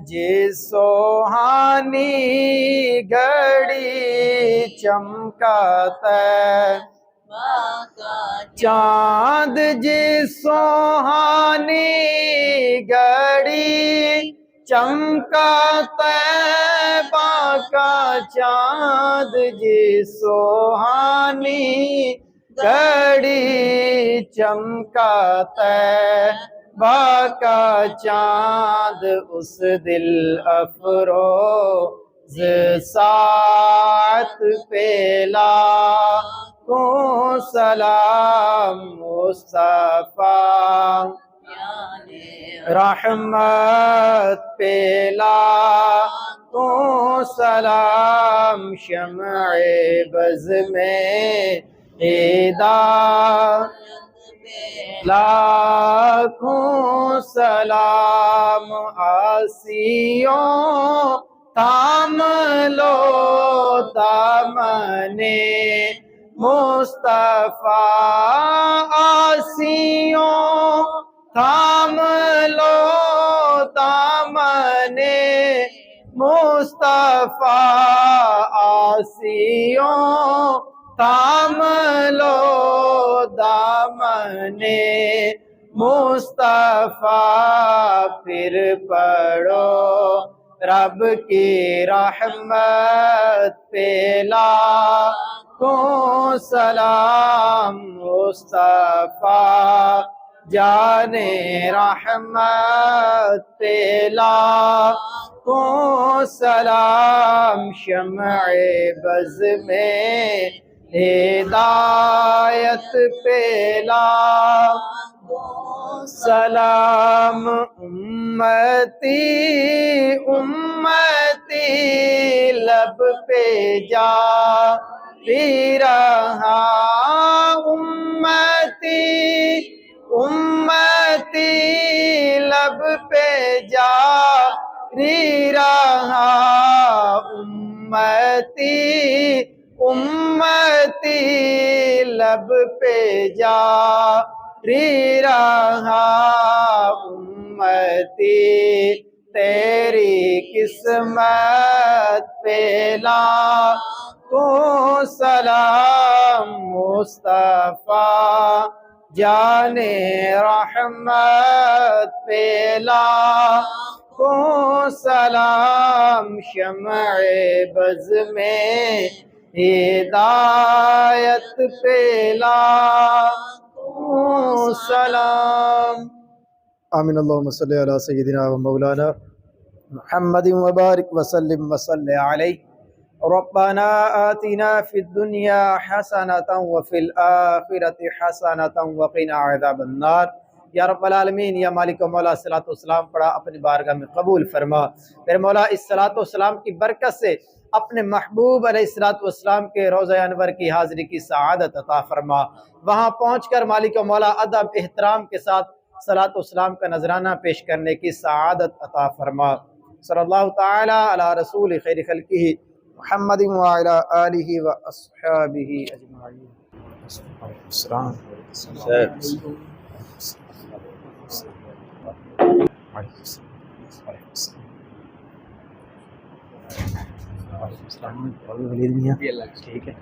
जे सोहानी घड़ी चमकाता चाँद जी सोहानी घड़ी चमका तैबा का चाँद जी सोहानी घड़ी चमका तैबा का चाँद उस दिल अफरोज सात पेला को सलाम मुस्तफा रहमत पेला को सलाम शम्ए बज़ में हिदायत लाखों सलाम आसियों थाम लो दामने मुस्तफा आसियों थाम लो दामने मुस्तफा आसियों थाम लो दामने मुस्तफा फिर पढ़ो रब की रहमत पेला को सलाम मुस्तफा जाने रहमत पेला को सलाम शम्ए बज़ में हिदायत पेला सलाम उम्मती उम्मती लब पे जा रहा उम्मती उम्मती लब पे जा रहा उम्मती उम्मती लब पे जा रहा उम्मती तेरी किस्मत पेला को सलाम मुस्तफा जाने रहमत पेला को सलाम शम्ए बज़ में हिदायत पेला को सलाम। आमीन अल्लाहुम्मा सल्ली अला सय्यिदिना व मौलाना मुहम्मदिन व बारिक व सल्लिम व सल्लि अलैहि रब्बना आतिना फिद दुनिया हसनतन व फिल आखिरति हसनतन व क़िना अज़ाबन नार। या रब्बल आलमीन या मालिक व मौला सलातो सलाम पढ़ा अपनी बारगाह में कबूल फरमा। मेरे मौला इस सलातो सलाम की बरकत से अपने महबूब अलैहिस्सलातु वस्सलाम के रोज़ा अनवर की हाज़िरी की सआदत अता फरमा। वहाँ पहुँचकर मालिक व मौला अदब एहतराम के साथ सलातो सलाम का नजराना पेश करने की सआदत अता फरमा। सल्लल्लाहु तआला अला रसूल खैर खल्क़िही मुहम्मदिन व अला आलिहि व अस्हाबिहि अजमाइन। ठीक है।